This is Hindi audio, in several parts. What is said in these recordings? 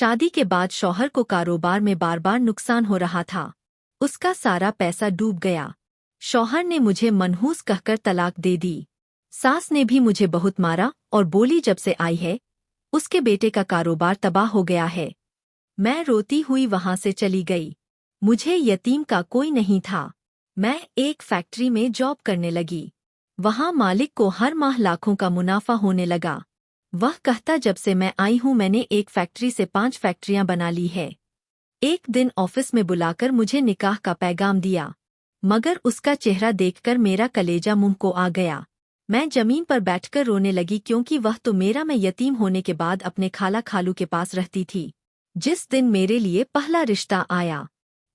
शादी के बाद शौहर को कारोबार में बार बार नुकसान हो रहा था। उसका सारा पैसा डूब गया। शौहर ने मुझे मनहूस कहकर तलाक दे दी। सास ने भी मुझे बहुत मारा और बोली जब से आई है उसके बेटे का कारोबार तबाह हो गया है। मैं रोती हुई वहां से चली गई। मुझे यतीम का कोई नहीं था। मैं एक फैक्ट्री में जॉब करने लगी। वहां मालिक को हर माह लाखों का मुनाफा होने लगा। वह कहता जब से मैं आई हूं मैंने एक फैक्ट्री से 5 फैक्ट्रियां बना ली है। एक दिन ऑफिस में बुलाकर मुझे निकाह का पैगाम दिया, मगर उसका चेहरा देखकर मेरा कलेजा मुंह को आ गया। मैं जमीन पर बैठकर रोने लगी क्योंकि वह तो मेरा मैं यतीम होने के बाद अपने खाला खालू के पास रहती थी। जिस दिन मेरे लिए पहला रिश्ता आया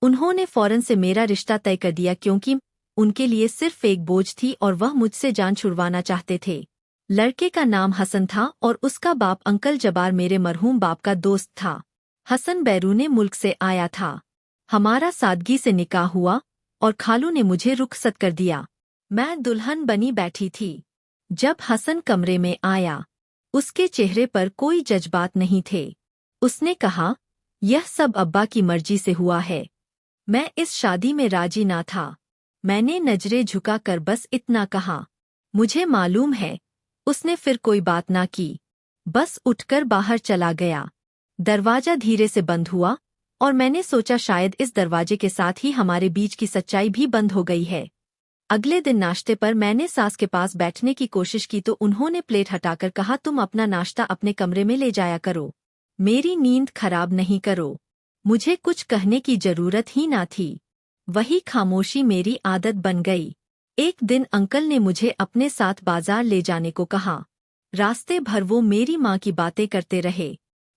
उन्होंने फौरन से मेरा रिश्ता तय कर दिया क्योंकि उनके लिए सिर्फ एक बोझ थी और वह मुझसे जान छुड़वाना चाहते थे। लड़के का नाम हसन था और उसका बाप अंकल जबार मेरे मरहूम बाप का दोस्त था। हसन बैरूने मुल्क से आया था। हमारा सादगी से निकाह हुआ और खालू ने मुझे रुखसत कर दिया। मैं दुल्हन बनी बैठी थी। जब हसन कमरे में आया उसके चेहरे पर कोई जज्बात नहीं थे। उसने कहा, यह सब अब्बा की मर्जी से हुआ है। मैं इस शादी में राजी ना था। मैंने नजरें झुकाकर बस इतना कहा, मुझे मालूम है। उसने फिर कोई बात ना की, बस उठकर बाहर चला गया। दरवाजा धीरे से बंद हुआ और मैंने सोचा शायद इस दरवाजे के साथ ही हमारे बीच की सच्चाई भी बंद हो गई है। अगले दिन नाश्ते पर मैंने सास के पास बैठने की कोशिश की तो उन्होंने प्लेट हटाकर कहा, तुम अपना नाश्ता अपने कमरे में ले जाया करो, मेरी नींद खराब नहीं करो। मुझे कुछ कहने की जरूरत ही ना थी। वही खामोशी मेरी आदत बन गई। एक दिन अंकल ने मुझे अपने साथ बाजार ले जाने को कहा। रास्ते भर वो मेरी माँ की बातें करते रहे।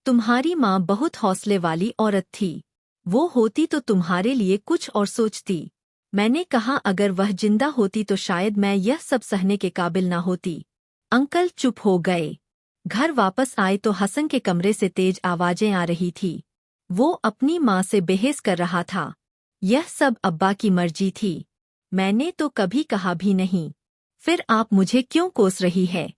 तुम्हारी माँ बहुत हौसले वाली औरत थी। वो होती तो तुम्हारे लिए कुछ और सोचती। मैंने कहा, अगर वह जिंदा होती तो शायद मैं यह सब सहने के काबिल ना होती। अंकल चुप हो गए। घर वापस आए तो हसन के कमरे से तेज आवाजें आ रही थी। वो अपनी माँ से बहस कर रहा था। यह सब अब्बा की मर्जी थी। मैंने तो कभी कहा भी नहीं। फिर आप मुझे क्यों कोस रही है?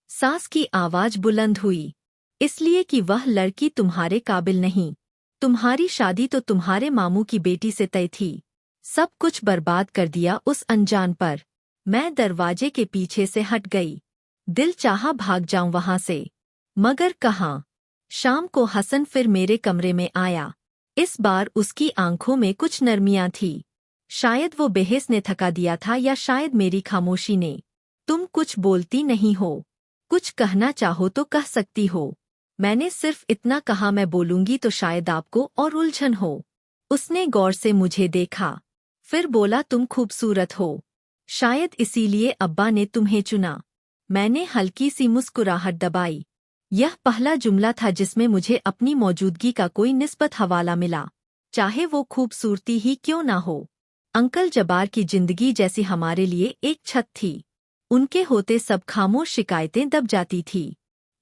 सास की आवाज बुलंद हुई। इसलिए कि वह लड़की तुम्हारे काबिल नहीं। तुम्हारी शादी तो तुम्हारे मामू की बेटी से तय थी। सब कुछ बर्बाद कर दिया उस अनजान पर। मैं दरवाजे के पीछे से हट गई। दिल चाहा भाग जाऊं वहां से, मगर कहाँ। शाम को हसन फिर मेरे कमरे में आया। इस बार उसकी आंखों में कुछ नरमियां थी। शायद वो बहस ने थका दिया था या शायद मेरी खामोशी ने। तुम कुछ बोलती नहीं हो, कुछ कहना चाहो तो कह सकती हो। मैंने सिर्फ इतना कहा, मैं बोलूंगी तो शायद आपको और उलझन हो। उसने गौर से मुझे देखा, फिर बोला, तुम खूबसूरत हो, शायद इसीलिए अब्बा ने तुम्हें चुना। मैंने हल्की सी मुस्कुराहट दबाई। यह पहला जुमला था जिसमें मुझे अपनी मौजूदगी का कोई निस्बत हवाला मिला, चाहे वो खूबसूरती ही क्यों ना हो। अंकल जबार की जिंदगी जैसी हमारे लिए एक छत थी। उनके होते सब खामोश शिकायतें दब जाती थी।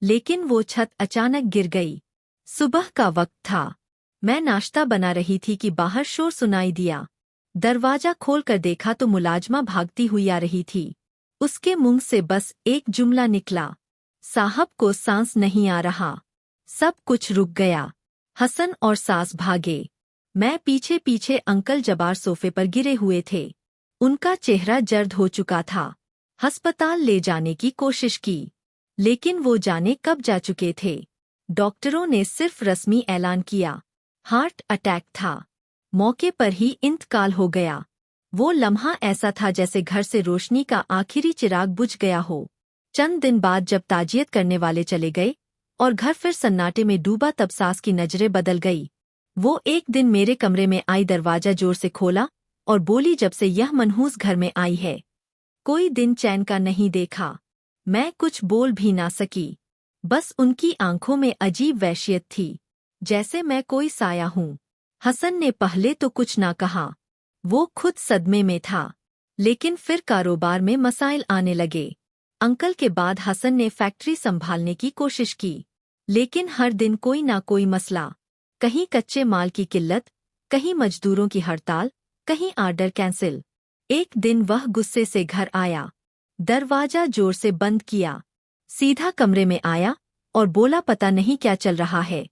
लेकिन वो छत अचानक गिर गई। सुबह का वक्त था। मैं नाश्ता बना रही थी कि बाहर शोर सुनाई दिया। दरवाजा खोलकर देखा तो मुलाजमा भागती हुई आ रही थी। उसके मुंह से बस एक जुमला निकला, साहब को सांस नहीं आ रहा। सब कुछ रुक गया। हसन और सास भागे। मैं पीछे पीछे। अंकल जबार सोफे पर गिरे हुए थे। उनका चेहरा जर्द हो चुका था। अस्पताल ले जाने की कोशिश की, लेकिन वो जाने कब जा चुके थे। डॉक्टरों ने सिर्फ रस्मी ऐलान किया, हार्ट अटैक था। मौके पर ही इंतकाल हो गया। वो लम्हा ऐसा था जैसे घर से रोशनी का आखिरी चिराग बुझ गया हो। चंद दिन बाद जब ताजियत करने वाले चले गए और घर फिर सन्नाटे में डूबा तब सास की नजरें बदल गई। वो एक दिन मेरे कमरे में आई, दरवाजा जोर से खोला और बोली, जब से यह मनहूस घर में आई है कोई दिन चैन का नहीं देखा। मैं कुछ बोल भी ना सकी। बस उनकी आंखों में अजीब वहशियत थी, जैसे मैं कोई साया हूँ। हसन ने पहले तो कुछ ना कहा। वो खुद सदमे में था। लेकिन फिर कारोबार में मसाइल आने लगे। अंकल के बाद हसन ने फैक्ट्री संभालने की कोशिश की, लेकिन हर दिन कोई ना कोई मसला। कहीं कच्चे माल की किल्लत, कहीं मजदूरों की हड़ताल, कहीं आर्डर कैंसिल। एक दिन वह गुस्से से घर आया, दरवाजा जोर से बंद किया, सीधा कमरे में आया और बोला, पता नहीं क्या चल रहा है।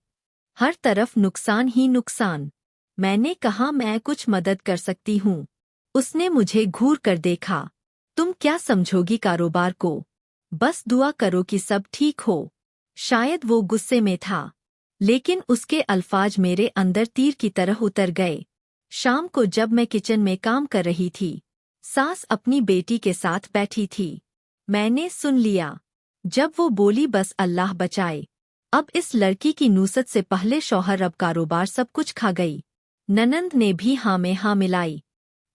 हर तरफ नुकसान ही नुकसान। मैंने कहा मैं कुछ मदद कर सकती हूँ। उसने मुझे घूर कर देखा। तुम क्या समझोगी कारोबार को? बस दुआ करो कि सब ठीक हो। शायद वो गुस्से में था, लेकिन उसके अल्फाज मेरे अंदर तीर की तरह उतर गए। शाम को जब मैं किचन में काम कर रही थी, सास अपनी बेटी के साथ बैठी थी। मैंने सुन लिया जब वो बोली, बस अल्लाह बचाए, अब इस लड़की की नूसत से पहले शौहर अब कारोबार सब कुछ खा गई। ननंद ने भी हाँ में हाँ मिलाई।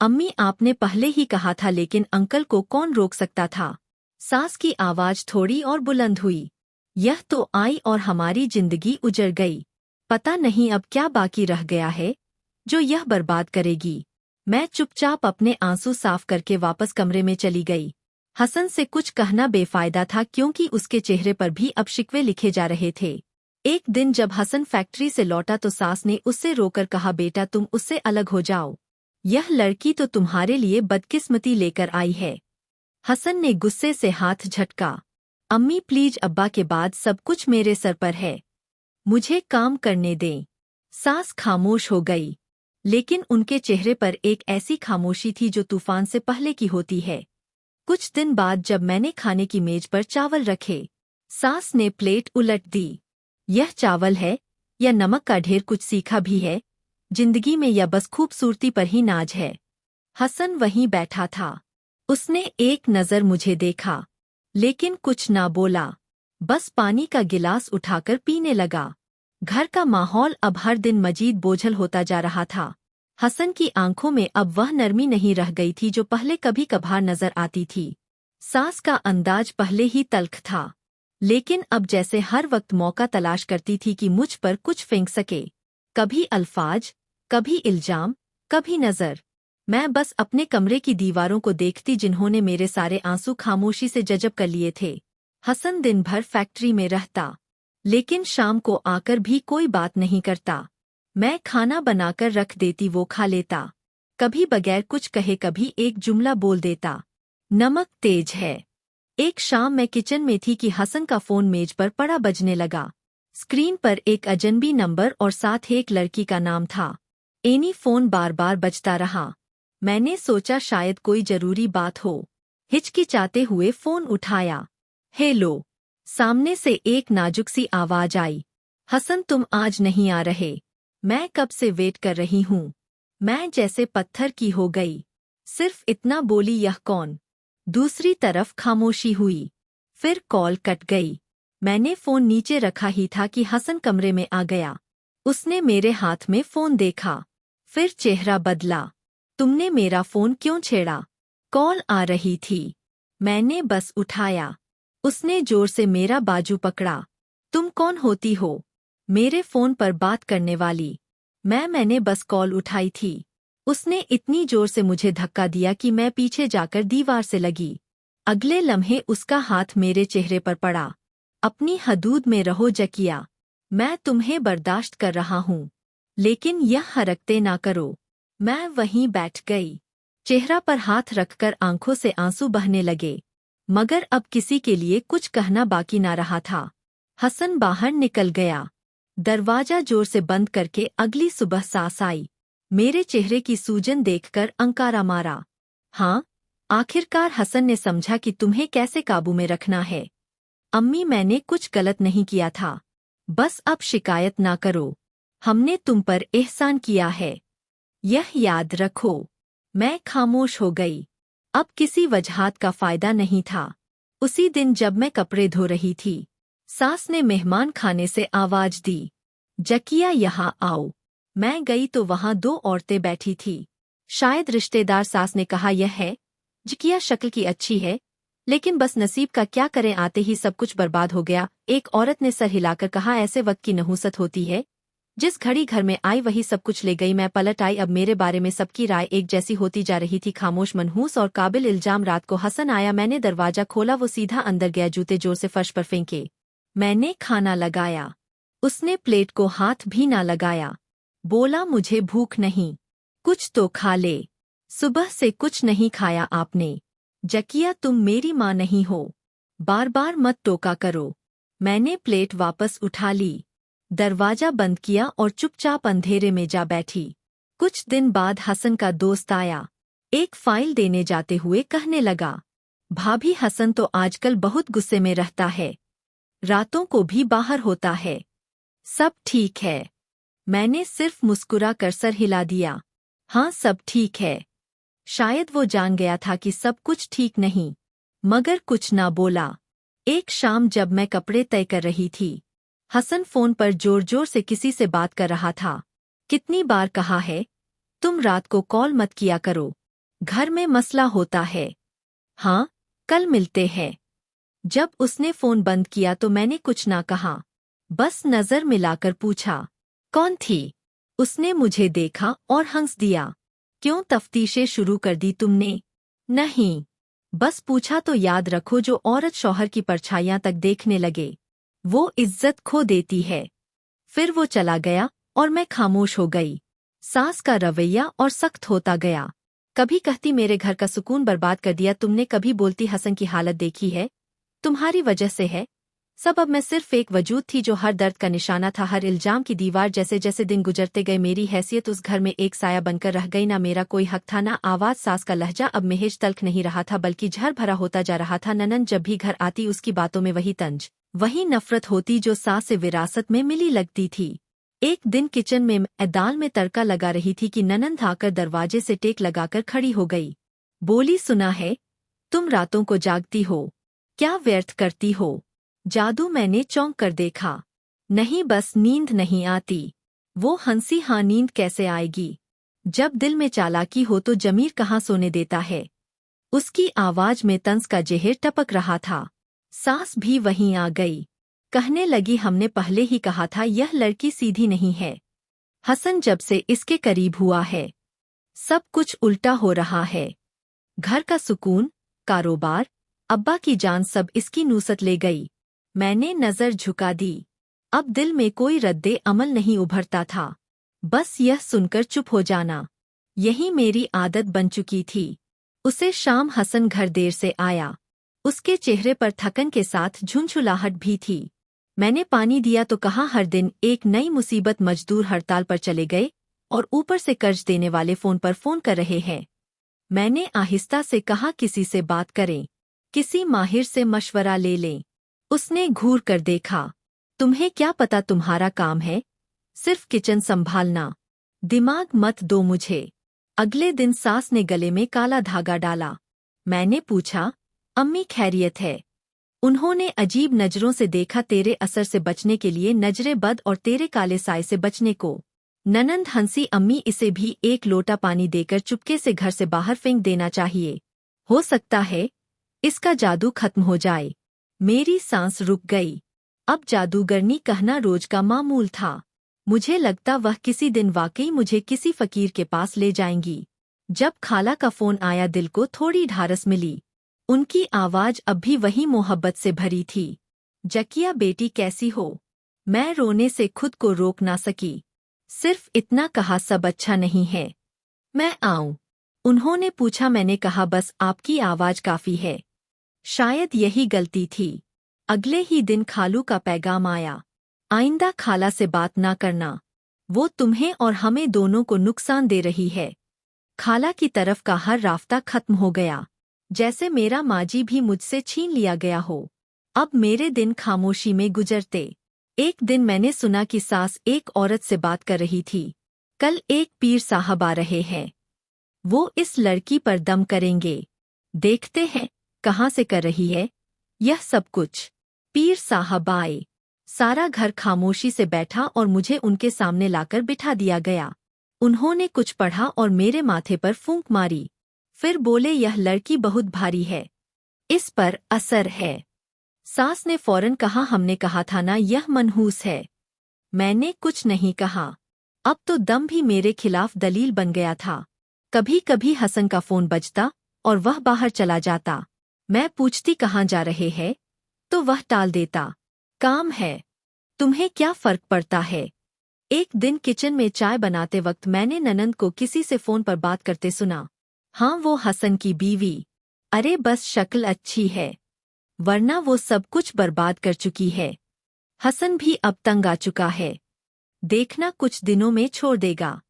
अम्मी आपने पहले ही कहा था, लेकिन अंकल को कौन रोक सकता था? सास की आवाज थोड़ी और बुलंद हुई। यह तो आई और हमारी जिंदगी उजड़ गई। पता नहीं अब क्या बाकी रह गया है जो यह बर्बाद करेगी। मैं चुपचाप अपने आंसू साफ करके वापस कमरे में चली गई। हसन से कुछ कहना बेफायदा था, क्योंकि उसके चेहरे पर भी अब शिकवे लिखे जा रहे थे। एक दिन जब हसन फैक्ट्री से लौटा तो सास ने उससे रोकर कहा, बेटा तुम उससे अलग हो जाओ, यह लड़की तो तुम्हारे लिए बदकिस्मती लेकर आई है। हसन ने गुस्से से हाथ झटका। अम्मी प्लीज, अब्बा के बाद सब कुछ मेरे सर पर है, मुझे काम करने दें। सास खामोश हो गई, लेकिन उनके चेहरे पर एक ऐसी खामोशी थी जो तूफान से पहले की होती है। कुछ दिन बाद जब मैंने खाने की मेज पर चावल रखे, सास ने प्लेट उलट दी। यह चावल है या नमक का ढेर? कुछ सीखा भी है जिंदगी में या बस खूबसूरती पर ही नाज है? हसन वहीं बैठा था। उसने एक नज़र मुझे देखा, लेकिन कुछ ना बोला, बस पानी का गिलास उठाकर पीने लगा। घर का माहौल अब हर दिन मजीद बोझल होता जा रहा था। हसन की आंखों में अब वह नरमी नहीं रह गई थी जो पहले कभी कभार नजर आती थी। सास का अंदाज पहले ही तल्ख था, लेकिन अब जैसे हर वक्त मौका तलाश करती थी कि मुझ पर कुछ फेंक सके। कभी अल्फाज, कभी इल्जाम, कभी नजर। मैं बस अपने कमरे की दीवारों को देखती, जिन्होंने मेरे सारे आंसू खामोशी से जज़ब कर लिए थे। हसन दिन भर फैक्ट्री में रहता, लेकिन शाम को आकर भी कोई बात नहीं करता। मैं खाना बनाकर रख देती, वो खा लेता। कभी बगैर कुछ कहे कभी एक जुमला बोल देता, नमक तेज है। एक शाम मैं किचन में थी कि हसन का फोन मेज पर पड़ा बजने लगा। स्क्रीन पर एक अजनबी नंबर और साथ एक लड़की का नाम था। एनी फोन बार बार बजता रहा। मैंने सोचा शायद कोई जरूरी बात हो। हिचकिचाते हुए फोन उठाया। हेलो। सामने से एक नाजुक सी आवाज आई, हसन तुम आज नहीं आ रहे? मैं कब से वेट कर रही हूँ। मैं जैसे पत्थर की हो गई। सिर्फ इतना बोली, यह कौन? दूसरी तरफ खामोशी हुई। फिर कॉल कट गई। मैंने फोन नीचे रखा ही था कि हसन कमरे में आ गया। उसने मेरे हाथ में फोन देखा, फिर चेहरा बदला। तुमने मेरा फोन क्यों छेड़ा? कॉल आ रही थी, मैंने बस उठाया। उसने जोर से मेरा बाजू पकड़ा। तुम कौन होती हो? मेरे फोन पर बात करने वाली। मैंने बस कॉल उठाई थी। उसने इतनी जोर से मुझे धक्का दिया कि मैं पीछे जाकर दीवार से लगी। अगले लम्हे उसका हाथ मेरे चेहरे पर पड़ा। अपनी हदूद में रहो जकिया, मैं तुम्हें बर्दाश्त कर रहा हूँ, लेकिन यह हरकतें ना करो। मैं वहीं बैठ गई, चेहरा पर हाथ रखकर आंखों से आंसू बहने लगे, मगर अब किसी के लिए कुछ कहना बाकी ना रहा था। हसन बाहर निकल गया। दरवाजा जोर से बंद करके अगली सुबह सास आई। मेरे चेहरे की सूजन देखकर अंकारा मारा। हाँ, आखिरकार हसन ने समझा कि तुम्हें कैसे काबू में रखना है। अम्मी मैंने कुछ गलत नहीं किया था, बस अब शिकायत ना करो। हमने तुम पर एहसान किया है, यह याद रखो। मैं खामोश हो गई। अब किसी वजहात का फायदा नहीं था। उसी दिन जब मैं कपड़े धो रही थी, सास ने मेहमान खाने से आवाज दी, जकिया यहाँ आओ। मैं गई तो वहाँ दो औरतें बैठी थी, शायद रिश्तेदार। सास ने कहा, यह है जकिया, शक्ल की अच्छी है, लेकिन बस नसीब का क्या करें, आते ही सब कुछ बर्बाद हो गया। एक औरत ने सर हिलाकर कहा, ऐसे वक्त की नहुसत होती है, जिस घड़ी घर में आई वही सब कुछ ले गई। मैं पलट आई। अब मेरे बारे में सबकी राय एक जैसी होती जा रही थी। खामोश, मनहूस और काबिल इल्जाम। रात को हसन आया। मैंने दरवाजा खोला, वो सीधा अंदर गया, जूते जोर से फर्श पर फेंके। मैंने खाना लगाया, उसने प्लेट को हाथ भी ना लगाया। बोला, मुझे भूख नहीं, कुछ तो खा ले, सुबह से कुछ नहीं खाया आपने। जकिया तुम मेरी माँ नहीं हो, बार बार मत टोका करो। मैंने प्लेट वापस उठा ली। दरवाजा बंद किया और चुपचाप अंधेरे में जा बैठी। कुछ दिन बाद हसन का दोस्त आया। एक फाइल देने जाते हुए कहने लगा, भाभी हसन तो आजकल बहुत गुस्से में रहता है, रातों को भी बाहर होता है। सब ठीक है? मैंने सिर्फ मुस्कुरा कर सर हिला दिया। हाँ, सब ठीक है। शायद वो जान गया था कि सब कुछ ठीक नहीं, मगर कुछ ना बोला। एक शाम जब मैं कपड़े तय कर रही थी, हसन फोन पर जोर जोर से किसी से बात कर रहा था। कितनी बार कहा है, तुम रात को कॉल मत किया करो, घर में मसला होता है। हाँ, कल मिलते हैं। जब उसने फोन बंद किया तो मैंने कुछ ना कहा, बस नजर मिलाकर पूछा, कौन थी? उसने मुझे देखा और हंस दिया। क्यों तफ्तीशें शुरू कर दी तुमने? नहीं, बस पूछा तो याद रखो जो औरत शौहर की परछाइयां तक देखने लगे, वो इज्जत खो देती है। फिर वो चला गया और मैं खामोश हो गई। सास का रवैया और सख्त होता गया। कभी कहती मेरे घर का सुकून बर्बाद कर दिया तुमने, कभी बोलती हसन की हालत देखी है, तुम्हारी वजह से है सब। अब मैं सिर्फ एक वजूद थी जो हर दर्द का निशाना था, हर इल्जाम की दीवार। जैसे जैसे दिन गुजरते गए मेरी हैसियत उस घर में एक साया बनकर रह गई। ना मेरा कोई हक था, ना आवाज। सास का लहजा अब महज तल्ख नहीं रहा था बल्कि झर भरा होता जा रहा था। ननंद जब भी घर आती उसकी बातों में वही तंज, वही नफरत होती जो सास से विरासत में मिली लगती थी। एक दिन किचन में मैं दाल में तड़का लगा रही थी कि ननंद आकर दरवाजे से टेक लगाकर खड़ी हो गई। बोली, सुना है तुम रातों को जागती हो, क्या व्यर्थ करती हो? जादू? मैंने चौंक कर देखा। नहीं, बस नींद नहीं आती। वो हंसी, हाँ नींद कैसे आएगी जब दिल में चालाकी हो तो जमीर कहाँ सोने देता है। उसकी आवाज में तंज का जहर टपक रहा था। सास भी वहीं आ गई। कहने लगी, हमने पहले ही कहा था यह लड़की सीधी नहीं है। हसन जब से इसके करीब हुआ है सब कुछ उल्टा हो रहा है। घर का सुकून, कारोबार, अब्बा की जान सब इसकी नूसत ले गई। मैंने नजर झुका दी। अब दिल में कोई रद्दे अमल नहीं उभरता था, बस यह सुनकर चुप हो जाना। यही मेरी आदत बन चुकी थी। उसे शाम हसन घर देर से आया। उसके चेहरे पर थकन के साथ झुंझुलाहट भी थी। मैंने पानी दिया तो कहा, हर दिन एक नई मुसीबत। मजदूर हड़ताल पर चले गए और ऊपर से कर्ज देने वाले फोन पर फोन कर रहे हैं। मैंने आहिस्ता से कहा, किसी से बात करें, किसी माहिर से मशवरा ले लें। उसने घूर कर देखा। तुम्हें क्या पता तुम्हारा काम है सिर्फ किचन संभालना, दिमाग मत दो मुझे। अगले दिन सास ने गले में काला धागा डाला। मैंने पूछा, अम्मी खैरियत है? उन्होंने अजीब नजरों से देखा। तेरे असर से बचने के लिए नजरे बद और तेरे काले साए से बचने को। ननंद हंसी, अम्मी इसे भी एक लोटा पानी देकर चुपके से घर से बाहर फेंक देना चाहिए, हो सकता है इसका जादू खत्म हो जाए। मेरी सांस रुक गई। अब जादूगरनी कहना रोज का मामूल था। मुझे लगता वह किसी दिन वाकई मुझे किसी फकीर के पास ले जाएंगी। जब खाला का फोन आया दिल को थोड़ी ढारस मिली। उनकी आवाज अब भी वही मोहब्बत से भरी थी। जकिया बेटी कैसी हो? मैं रोने से खुद को रोक ना सकी। सिर्फ इतना कहा, सब अच्छा नहीं है, मैं आऊं? उन्होंने पूछा। मैंने कहा, बस आपकी आवाज काफी है। शायद यही गलती थी। अगले ही दिन खालू का पैगाम आया, आइंदा खाला से बात ना करना, वो तुम्हें और हमें दोनों को नुकसान दे रही है। खाला की तरफ का हर राफ्ता खत्म हो गया, जैसे मेरा माजी भी मुझसे छीन लिया गया हो। अब मेरे दिन खामोशी में गुजरते। एक दिन मैंने सुना कि सास एक औरत से बात कर रही थी। कल एक पीर साहब आ रहे हैं, वो इस लड़की पर दम करेंगे। देखते हैं कहाँ से कर रही है यह सब कुछ। पीर साहब आए। सारा घर खामोशी से बैठा और मुझे उनके सामने लाकर बिठा दिया गया। उन्होंने कुछ पढ़ा और मेरे माथे पर फूंक मारी। फिर बोले, यह लड़की बहुत भारी है, इस पर असर है। सास ने फौरन कहा, हमने कहा था ना यह मनहूस है। मैंने कुछ नहीं कहा। अब तो दम भी मेरे खिलाफ दलील बन गया था। कभी कभी हसन का फोन बजता और वह बाहर चला जाता। मैं पूछती, कहाँ जा रहे हैं, तो वह टाल देता, काम है। तुम्हें क्या फर्क पड़ता है? एक दिन किचन में चाय बनाते वक्त मैंने ननंद को किसी से फोन पर बात करते सुना। हाँ, वो हसन की बीवी। अरे बस शक्ल अच्छी है, वरना वो सब कुछ बर्बाद कर चुकी है। हसन भी अब तंग आ चुका है। देखना कुछ दिनों में छोड़ देगा।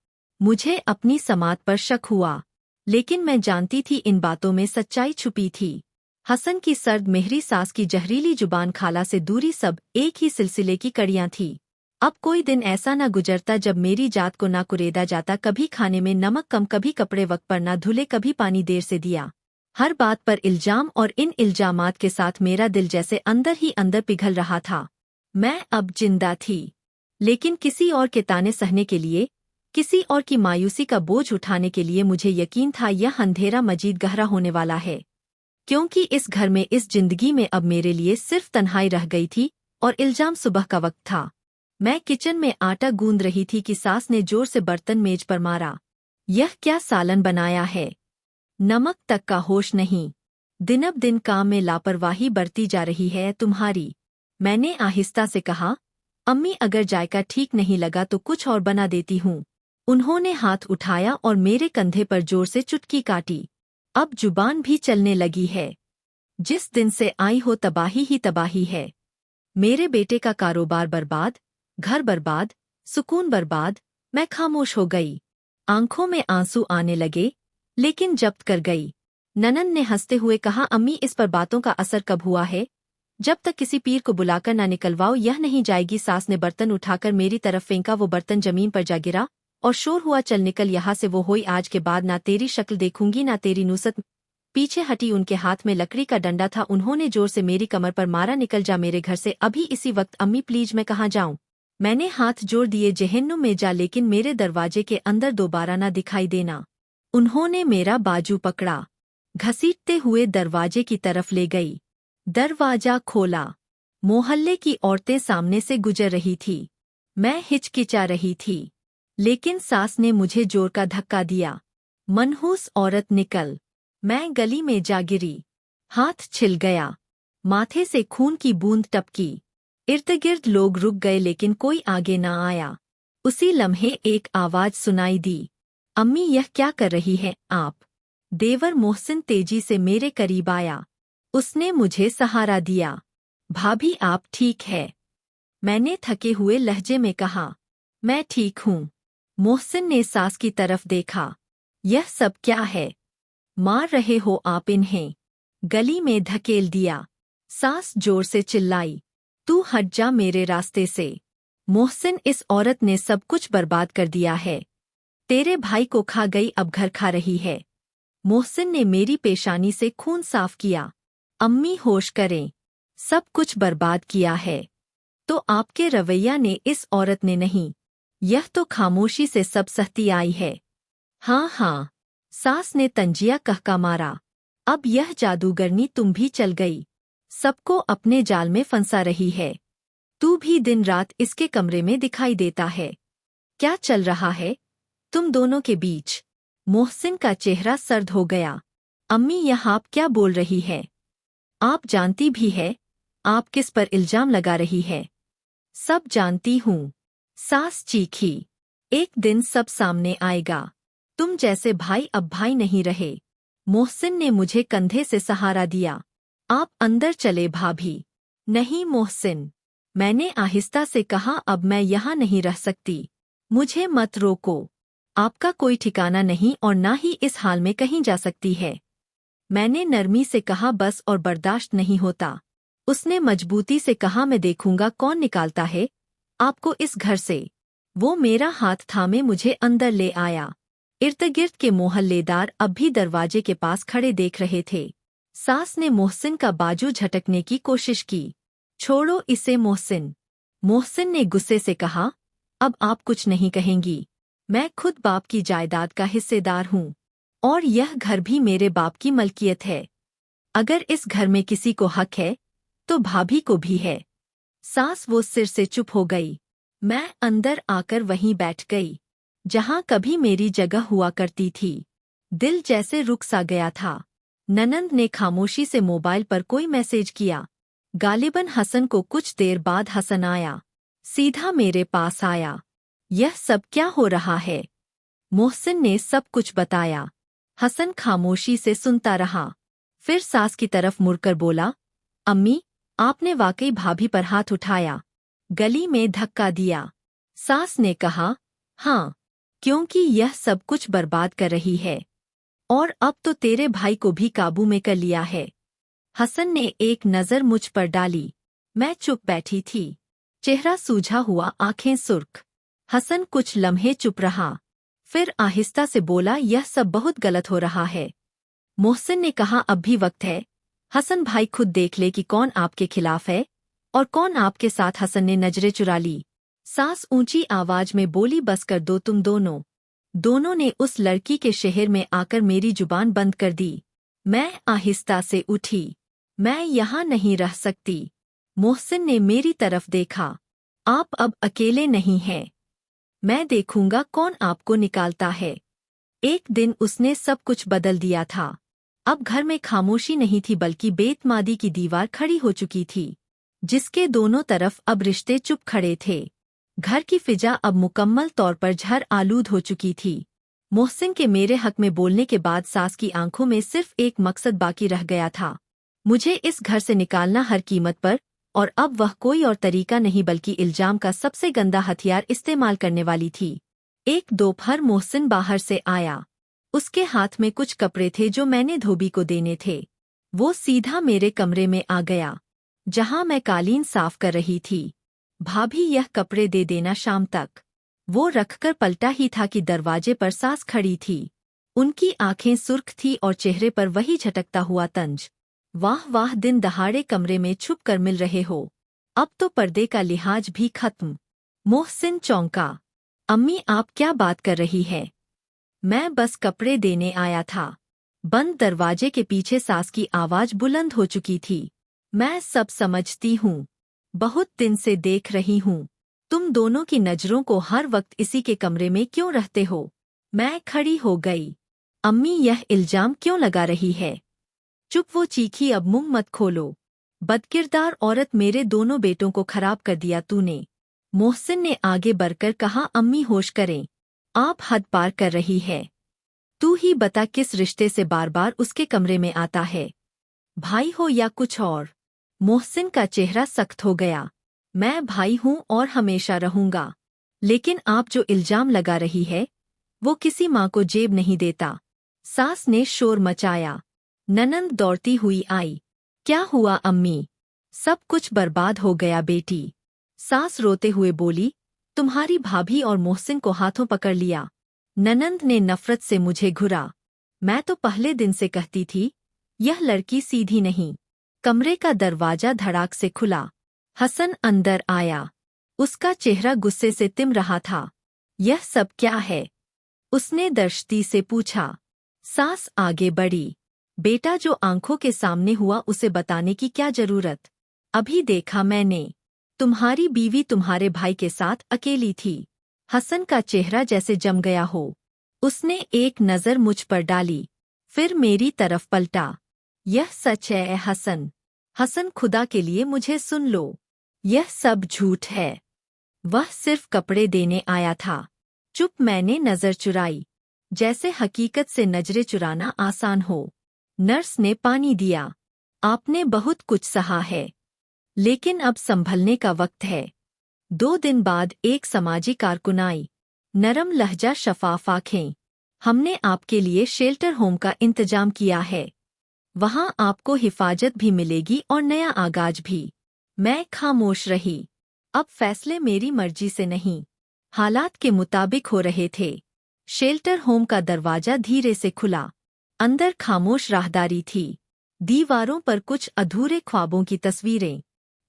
मुझे अपनी समात पर शक हुआ, लेकिन मैं जानती थी इन बातों में सच्चाई छुपी थी। हसन की सर्द मेहरी सास की जहरीली जुबान, खाला से दूरी, सब एक ही सिलसिले की कड़ियां थी। अब कोई दिन ऐसा न गुजरता जब मेरी जात को ना कुरेदा जाता। कभी खाने में नमक कम, कभी कपड़े वक्त पर ना धुले, कभी पानी देर से दिया। हर बात पर इल्जाम, और इन इल्जामात के साथ मेरा दिल जैसे अंदर ही अंदर पिघल रहा था। मैं अब जिंदा थी, लेकिन किसी और के ताने सहने के लिए, किसी और की मायूसी का बोझ उठाने के लिए। मुझे यकीन था यह अंधेरा मजीद गहरा होने वाला है, क्योंकि इस घर में, इस जिंदगी में अब मेरे लिए सिर्फ तन्हाई रह गई थी और इल्जाम। सुबह का वक्त था। मैं किचन में आटा गूंद रही थी कि सास ने जोर से बर्तन मेज पर मारा। यह क्या सालन बनाया है? नमक तक का होश नहीं। दिनब दिन काम में लापरवाही बरती जा रही है तुम्हारी। मैंने आहिस्ता से कहा, अम्मी अगर जायका ठीक नहीं लगा तो कुछ और बना देती हूँ। उन्होंने हाथ उठाया और मेरे कंधे पर जोर से चुटकी काटी। अब जुबान भी चलने लगी है। जिस दिन से आई हो तबाही ही तबाही है। मेरे बेटे का कारोबार बर्बाद, घर बर्बाद, सुकून बर्बाद। मैं खामोश हो गई। आंखों में आंसू आने लगे, लेकिन जब्त कर गई। ननंद ने हंसते हुए कहा, अम्मी इस पर बातों का असर कब हुआ है? जब तक किसी पीर को बुलाकर ना निकलवाओ यह नहीं जाएगी। सास ने बर्तन उठाकर मेरी तरफ फेंका। वो बर्तन जमीन पर जा गिरा और शोर हुआ, चल निकल यहाँ से। वो होई, आज के बाद ना तेरी शक्ल देखूंगी ना तेरी नुसत। पीछे हटी। उनके हाथ में लकड़ी का डंडा था। उन्होंने जोर से मेरी कमर पर मारा, निकल जा मेरे घर से अभी इसी वक्त। अम्मी प्लीज, मैं कहाँ जाऊं? मैंने हाथ जोड़ दिए, जहन्नुम में जा, लेकिन मेरे दरवाजे के अंदर दोबारा ना दिखाई देना। उन्होंने मेरा बाजू पकड़ा, घसीटते हुए दरवाजे की तरफ ले गई। दरवाजा खोला। मोहल्ले की औरतें सामने से गुजर रही थी। मैं हिचकिचा रही थी, लेकिन सास ने मुझे जोर का धक्का दिया। मनहूस औरत निकल। मैं गली में जा गिरी। हाथ छिल गया, माथे से खून की बूंद टपकी। इर्द-गिर्द लोग रुक गए, लेकिन कोई आगे न आया। उसी लम्हे एक आवाज सुनाई दी, अम्मी यह क्या कर रही हैं आप? देवर मोहसिन तेजी से मेरे करीब आया। उसने मुझे सहारा दिया। भाभी आप ठीक है? मैंने थके हुए लहजे में कहा, मैं ठीक हूँ। मोहसिन ने सास की तरफ देखा। यह सब क्या है? मार रहे हो आप इन्हें? गली में धकेल दिया। सास जोर से चिल्लाई, तू हट जा मेरे रास्ते से। मोहसिन, इस औरत ने सब कुछ बर्बाद कर दिया है। तेरे भाई को खा गई, अब घर खा रही है। मोहसिन ने मेरी पेशानी से खून साफ किया। अम्मी होश करें, सब कुछ बर्बाद किया है तो आपके रवैया ने, इस औरत ने नहीं। यह तो खामोशी से सब सहती आई है। हाँ हाँ, सास ने तंजिया कहका मारा। अब यह जादूगरनी तुम भी चल गई, सबको अपने जाल में फंसा रही है। तू भी दिन रात इसके कमरे में दिखाई देता है। क्या चल रहा है तुम दोनों के बीच? मोहसिन का चेहरा सर्द हो गया। अम्मी यह आप क्या बोल रही है? आप जानती भी है आप किस पर इल्जाम लगा रही है। सब जानती हूँ, सास चीखी। एक दिन सब सामने आएगा। तुम जैसे भाई अब भाई नहीं रहे। मोहसिन ने मुझे कंधे से सहारा दिया। आप अंदर चले भाभी। नहीं मोहसिन, मैंने आहिस्ता से कहा, अब मैं यहाँ नहीं रह सकती। मुझे मत रोको। आपका कोई ठिकाना नहीं और ना ही इस हाल में कहीं जा सकती है। मैंने नरमी से कहा, बस और बर्दाश्त नहीं होता। उसने मजबूती से कहा, मैं देखूंगा कौन निकालता है आपको इस घर से। वो मेरा हाथ थामे मुझे अंदर ले आया। इर्द-गिर्द के मोहल्लेदार अब भी दरवाजे के पास खड़े देख रहे थे। सास ने मोहसिन का बाजू झटकने की कोशिश की। छोड़ो इसे मोहसिन। मोहसिन ने गुस्से से कहा, अब आप कुछ नहीं कहेंगी। मैं खुद बाप की जायदाद का हिस्सेदार हूँ और यह घर भी मेरे बाप की मलकियत है। अगर इस घर में किसी को हक है तो भाभी को भी है। सास वो सिर से चुप हो गई। मैं अंदर आकर वहीं बैठ गई जहां कभी मेरी जगह हुआ करती थी। दिल जैसे रुक सा गया था। ननंद ने खामोशी से मोबाइल पर कोई मैसेज किया। गालिबन हसन को कुछ देर बाद हसन आया। सीधा मेरे पास आया। यह सब क्या हो रहा है? मोहसिन ने सब कुछ बताया। हसन खामोशी से सुनता रहा, फिर सास की तरफ मुड़कर बोला, अम्मी आपने वाकई भाभी पर हाथ उठाया, गली में धक्का दिया। सास ने कहा, हाँ, क्योंकि यह सब कुछ बर्बाद कर रही है और अब तो तेरे भाई को भी काबू में कर लिया है। हसन ने एक नज़र मुझ पर डाली। मैं चुप बैठी थी, चेहरा सूझा हुआ, आंखें सुर्ख। हसन कुछ लम्हे चुप रहा, फिर आहिस्ता से बोला, यह सब बहुत गलत हो रहा है। मोहसिन ने कहा, अब भी वक्त है। हसन भाई खुद देख ले कि कौन आपके खिलाफ है और कौन आपके साथ। हसन ने नजरें चुरा ली। सास ऊंची आवाज में बोली, बस कर दो तुम दोनों। दोनों ने उस लड़की के शहर में आकर मेरी जुबान बंद कर दी। मैं आहिस्ता से उठी। मैं यहाँ नहीं रह सकती। मोहसिन ने मेरी तरफ देखा। आप अब अकेले नहीं हैं। मैं देखूंगा कौन आपको निकालता है। एक दिन उसने सब कुछ बदल दिया था। अब घर में खामोशी नहीं थी, बल्कि बेतमादी की दीवार खड़ी हो चुकी थी, जिसके दोनों तरफ अब रिश्ते चुप खड़े थे। घर की फिजा अब मुकम्मल तौर पर झर आलूद हो चुकी थी। मोहसिन के मेरे हक में बोलने के बाद सास की आंखों में सिर्फ एक मकसद बाकी रह गया था, मुझे इस घर से निकालना हर कीमत पर। और अब वह कोई और तरीका नहीं बल्कि इल्जाम का सबसे गंदा हथियार इस्तेमाल करने वाली थी। एक दोपहर मोहसिन बाहर से आया। उसके हाथ में कुछ कपड़े थे जो मैंने धोबी को देने थे। वो सीधा मेरे कमरे में आ गया, जहां मैं कालीन साफ कर रही थी। भाभी, यह कपड़े दे देना शाम तक। वो रखकर पलटा ही था कि दरवाजे पर सास खड़ी थी। उनकी आंखें सुर्ख थी और चेहरे पर वही झटकता हुआ तंज। वाह वाह, दिन दहाड़े कमरे में छुप कर मिल रहे हो। अब तो पर्दे का लिहाज भी खत्म। मोहसिन चौंका। अम्मी, आप क्या बात कर रही है? मैं बस कपड़े देने आया था। बंद दरवाजे के पीछे सास की आवाज बुलंद हो चुकी थी। मैं सब समझती हूँ। बहुत दिन से देख रही हूँ। तुम दोनों की नजरों को हर वक्त इसी के कमरे में क्यों रहते हो? मैं खड़ी हो गई। अम्मी, यह इल्जाम क्यों लगा रही है? चुप, वो चीखी, अब मुंह मत खोलो। बदकिरदार औरत, मेरे दोनों बेटों को खराब कर दिया तूने। मोहसिन ने आगे बढ़कर कहा, अम्मी होश करें, आप हद पार कर रही है। तू ही बता, किस रिश्ते से बार बार उसके कमरे में आता है? भाई हो या कुछ और? मोहसिन का चेहरा सख्त हो गया। मैं भाई हूँ और हमेशा रहूंगा, लेकिन आप जो इल्जाम लगा रही है वो किसी माँ को जेब नहीं देता। सास ने शोर मचाया। ननंद दौड़ती हुई आई। क्या हुआ अम्मी? सब कुछ बर्बाद हो गया बेटी। सास रोते हुए बोली, तुम्हारी भाभी और मोहसिन को हाथों पकड़ लिया। ननंद ने नफरत से मुझे घुरा। मैं तो पहले दिन से कहती थी, यह लड़की सीधी नहीं। कमरे का दरवाजा धड़ाक से खुला। हसन अंदर आया। उसका चेहरा गुस्से से तिम रहा था। यह सब क्या है? उसने दर्शती से पूछा। सास आगे बढ़ी। बेटा, जो आंखों के सामने हुआ उसे बताने की क्या जरूरत? अभी देखा मैंने, तुम्हारी बीवी तुम्हारे भाई के साथ अकेली थी। हसन का चेहरा जैसे जम गया हो। उसने एक नज़र मुझ पर डाली, फिर मेरी तरफ पलटा। यह सच है हसन? हसन, खुदा के लिए मुझे सुन लो। यह सब झूठ है। वह सिर्फ कपड़े देने आया था। चुप, मैंने नज़र चुराई, जैसे हकीकत से नजरें चुराना आसान हो। नर्स ने पानी दिया। आपने बहुत कुछ सहा है, लेकिन अब संभलने का वक्त है। 2 दिन बाद एक समाजी कारकुन आई। नरम लहजा, शफाफ आंखें। हमने आपके लिए शेल्टर होम का इंतजाम किया है। वहां आपको हिफाजत भी मिलेगी और नया आगाज भी। मैं खामोश रही। अब फैसले मेरी मर्जी से नहीं, हालात के मुताबिक हो रहे थे। शेल्टर होम का दरवाजा धीरे से खुला। अंदर खामोश राहदारी थी। दीवारों पर कुछ अधूरे ख्वाबों की तस्वीरें।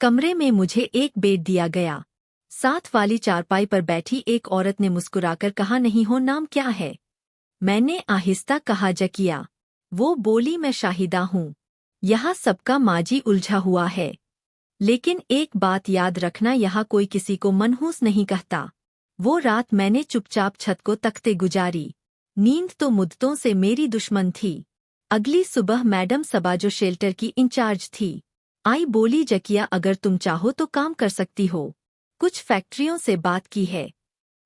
कमरे में मुझे एक बेड दिया गया। साथ वाली चारपाई पर बैठी एक औरत ने मुस्कुराकर कहा, नहीं हो, नाम क्या है? मैंने आहिस्ता कहा, जकिया। वो बोली, मैं शाहिदा हूँ। यहाँ सबका माजी उलझा हुआ है, लेकिन एक बात याद रखना, यहाँ कोई किसी को मनहूस नहीं कहता। वो रात मैंने चुपचाप छत को तकते गुजारी। नींद तो मुद्दतों से मेरी दुश्मन थी। अगली सुबह मैडम सबा, जो शेल्टर की इंचार्ज थी, आई। बोली, जकिया, अगर तुम चाहो तो काम कर सकती हो। कुछ फैक्ट्रियों से बात की है।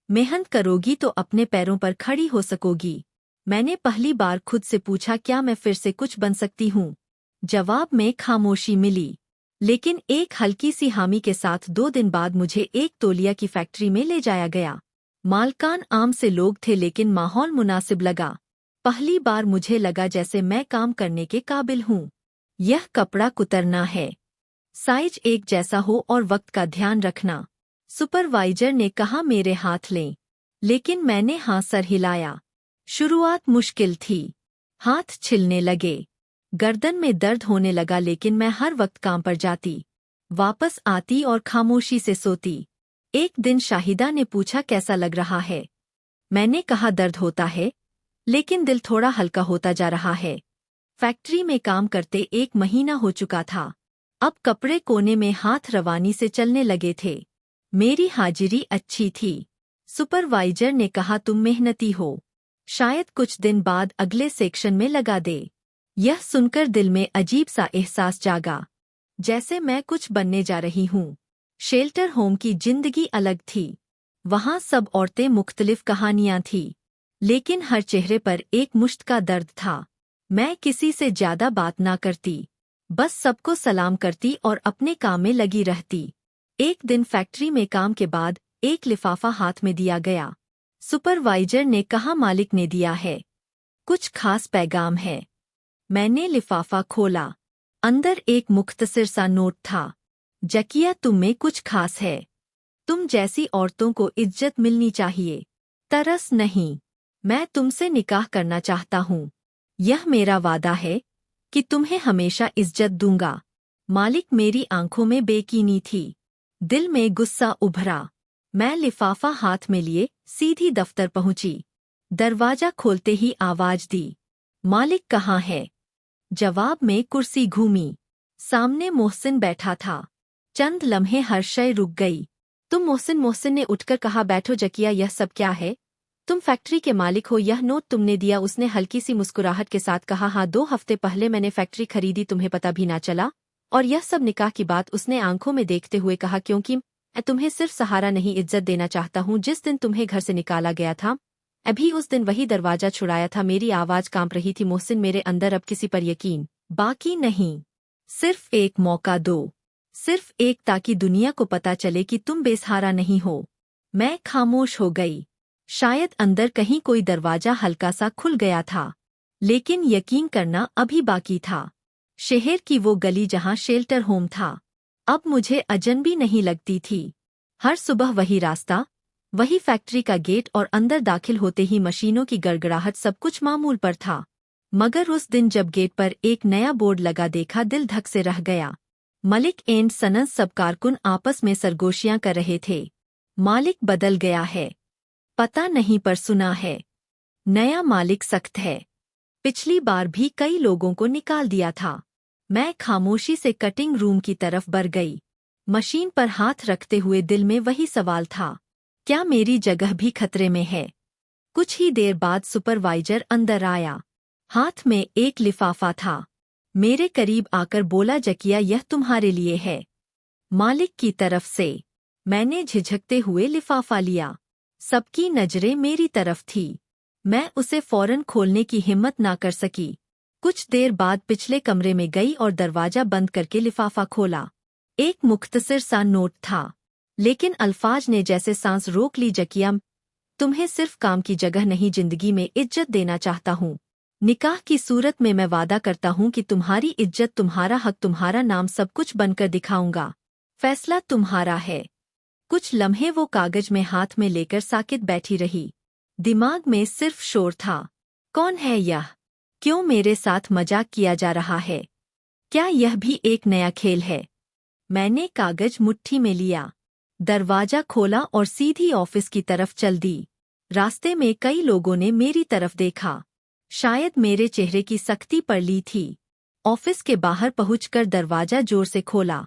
मेहनत करोगी तो अपने पैरों पर खड़ी हो सकोगी। मैंने पहली बार खुद से पूछा, क्या मैं फिर से कुछ बन सकती हूँ? जवाब में खामोशी मिली। लेकिन एक हल्की सी हामी के साथ 2 दिन बाद मुझे एक तौलिया की फैक्ट्री में ले जाया गया। मालकान आम से लोग थे लेकिन माहौल मुनासिब लगा। पहली बार मुझे लगा जैसे मैं काम करने के काबिल हूँ। यह कपड़ा कुतरना है, साइज एक जैसा हो और वक्त का ध्यान रखना, सुपरवाइजर ने कहा। मेरे हाथ लें, लेकिन मैंने हाँ सर हिलाया। शुरुआत मुश्किल थी, हाथ छिलने लगे, गर्दन में दर्द होने लगा, लेकिन मैं हर वक्त काम पर जाती, वापस आती और खामोशी से सोती। एक दिन शाहिदा ने पूछा कैसा लग रहा है। मैंने कहा दर्द होता है, लेकिन दिल थोड़ा हल्का होता जा रहा है। फैक्ट्री में काम करते 1 महीना हो चुका था। अब कपड़े कोने में हाथ रवानी से चलने लगे थे। मेरी हाजिरी अच्छी थी। सुपरवाइजर ने कहा तुम मेहनती हो, शायद कुछ दिन बाद अगले सेक्शन में लगा दे। यह सुनकर दिल में अजीब सा एहसास जागा, जैसे मैं कुछ बनने जा रही हूँ। शेल्टर होम की जिंदगी अलग थी। वहाँ सब औरतें मुख्तलिफ कहानियाँ थीं, लेकिन हर चेहरे पर एक मुश्त का दर्द था। मैं किसी से ज्यादा बात ना करती, बस सबको सलाम करती और अपने काम में लगी रहती। एक दिन फैक्ट्री में काम के बाद एक लिफाफा हाथ में दिया गया। सुपरवाइजर ने कहा मालिक ने दिया है, कुछ खास पैगाम है। मैंने लिफाफा खोला, अंदर एक मुख्तसर सा नोट था। जकिया तुम में कुछ खास है, तुम जैसी औरतों को इज्जत मिलनी चाहिए, तरस नहीं। मैं तुमसे निकाह करना चाहता हूँ, यह मेरा वादा है कि तुम्हें हमेशा इज्जत दूंगा। मालिक मेरी आंखों में बेकीनी थी, दिल में गुस्सा उभरा। मैं लिफाफा हाथ में लिए सीधी दफ्तर पहुंची। दरवाजा खोलते ही आवाज दी, मालिक कहाँ है? जवाब में कुर्सी घूमी, सामने मोहसिन बैठा था। चंद लम्हे हर शय रुक गई। तुम मोहसिन ने उठकर कहा बैठो जकिया, यह सब क्या है? तुम फैक्ट्री के मालिक हो, यह नोट तुमने दिया। उसने हल्की सी मुस्कुराहट के साथ कहा हाँ, 2 हफ्ते पहले मैंने फैक्ट्री खरीदी, तुम्हें पता भी ना चला। और यह सब निकाह की बात उसने आंखों में देखते हुए कहा, क्योंकि मैं तुम्हें सिर्फ सहारा नहीं इज्जत देना चाहता हूँ। जिस दिन तुम्हें घर से निकाला गया था, अभी उस दिन वही दरवाजा छुड़ाया था। मेरी आवाज कांप रही थी, मोहसिन मेरे अंदर अब किसी पर यकीन बाकी नहीं। सिर्फ एक मौका दो, सिर्फ एक, ताकि दुनिया को पता चले कि तुम बेसहारा नहीं हो। मैं खामोश हो गई। शायद अंदर कहीं कोई दरवाजा हल्का सा खुल गया था, लेकिन यकीन करना अभी बाकी था। शहर की वो गली जहां शेल्टर होम था, अब मुझे अजनबी नहीं लगती थी। हर सुबह वही रास्ता, वही फैक्ट्री का गेट और अंदर दाखिल होते ही मशीनों की गड़गड़ाहट, सब कुछ मामूल पर था। मगर उस दिन जब गेट पर एक नया बोर्ड लगा देखा, दिल धक से रह गया। मलिक एंड सनस सब कारकुन आपस में सरगोशियां कर रहे थे। मालिक बदल गया है, पता नहीं पर सुना है नया मालिक सख्त है। पिछली बार भी कई लोगों को निकाल दिया था। मैं खामोशी से कटिंग रूम की तरफ बढ़ गई। मशीन पर हाथ रखते हुए दिल में वही सवाल था, क्या मेरी जगह भी खतरे में है? कुछ ही देर बाद सुपरवाइजर अंदर आया, हाथ में एक लिफाफा था। मेरे करीब आकर बोला जकिया, यह तुम्हारे लिए है, मालिक की तरफ से। मैंने झिझकते हुए लिफाफा लिया। सबकी नजरें मेरी तरफ थी। मैं उसे फौरन खोलने की हिम्मत ना कर सकी। कुछ देर बाद पिछले कमरे में गई और दरवाजा बंद करके लिफाफा खोला। एक मुख्तसर सा नोट था, लेकिन अल्फाज ने जैसे सांस रोक ली, जकिया तुम्हें सिर्फ काम की जगह नहीं, जिंदगी में इज्जत देना चाहता हूँ। निकाह की सूरत में मैं वादा करता हूँ कि तुम्हारी इज्जत, तुम्हारा हक, तुम्हारा नाम सब कुछ बनकर दिखाऊंगा। फैसला तुम्हारा है। कुछ लम्हे वो कागज में हाथ में लेकर साकित बैठी रही। दिमाग में सिर्फ शोर था, कौन है यह? क्यों मेरे साथ मजाक किया जा रहा है? क्या यह भी एक नया खेल है? मैंने कागज मुट्ठी में लिया, दरवाजा खोला और सीधी ऑफिस की तरफ चल दी। रास्ते में कई लोगों ने मेरी तरफ देखा, शायद मेरे चेहरे की सख्ती पड़ ली थी। ऑफिस के बाहर पहुंचकर दरवाजा जोर से खोला।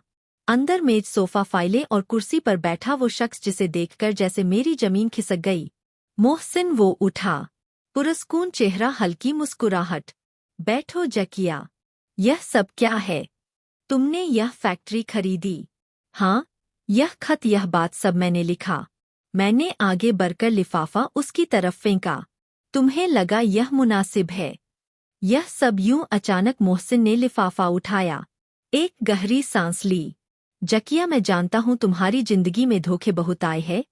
अंदर मेज, सोफा, फाइलें और कुर्सी पर बैठा वो शख्स जिसे देखकर जैसे मेरी जमीन खिसक गई। मोहसिन। वो उठा, पुरस्कून चेहरा, हल्की मुस्कुराहट। बैठो जकिया, यह सब क्या है? तुमने यह फैक्ट्री खरीदी? हाँ, यह खत, यह बात सब मैंने लिखा। मैंने आगे बढ़कर लिफाफा उसकी तरफ फेंका। तुम्हें लगा यह मुनासिब है? यह सब यूं अचानक? मोहसिन ने लिफाफा उठाया, एक गहरी सांस ली। जकिया, मैं जानता हूँ तुम्हारी जिंदगी में धोखे बहुत आए हैं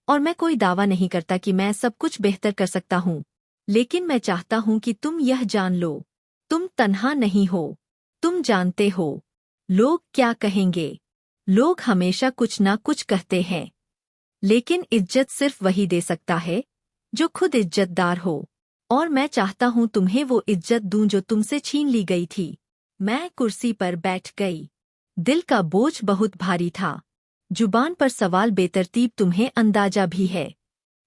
और मैं कोई दावा नहीं करता कि मैं सब कुछ बेहतर कर सकता हूँ, लेकिन मैं चाहता हूँ कि तुम यह जान लो, तुम तन्हा नहीं हो। तुम जानते हो लोग क्या कहेंगे। लोग हमेशा कुछ ना कुछ कहते हैं, लेकिन इज्जत सिर्फ वही दे सकता है जो खुद इज्जतदार हो। और मैं चाहता हूँ तुम्हें वो इज्जत दूं जो तुमसे छीन ली गई थी। मैं कुर्सी पर बैठ गई। दिल का बोझ बहुत भारी था। जुबान पर सवाल बेतरतीब, तुम्हें अंदाजा भी है